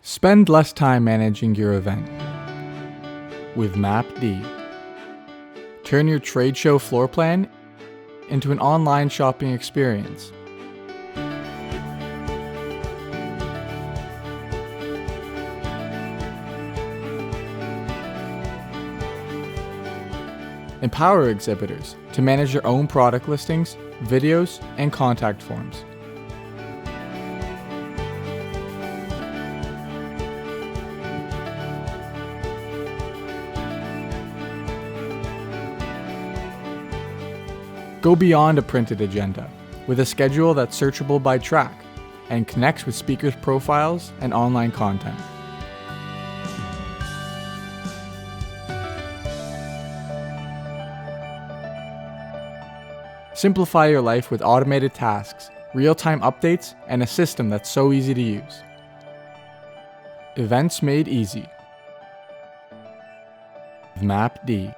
Spend less time managing your event with MapD. Turn your trade show floor plan into an online shopping experience. Empower exhibitors to manage their own product listings, videos, and contact forms. Go beyond a printed agenda with a schedule that's searchable by track and connects with speakers' profiles and online content. Simplify your life with automated tasks, real-time updates, and a system that's so easy to use. Events made easy with MapD.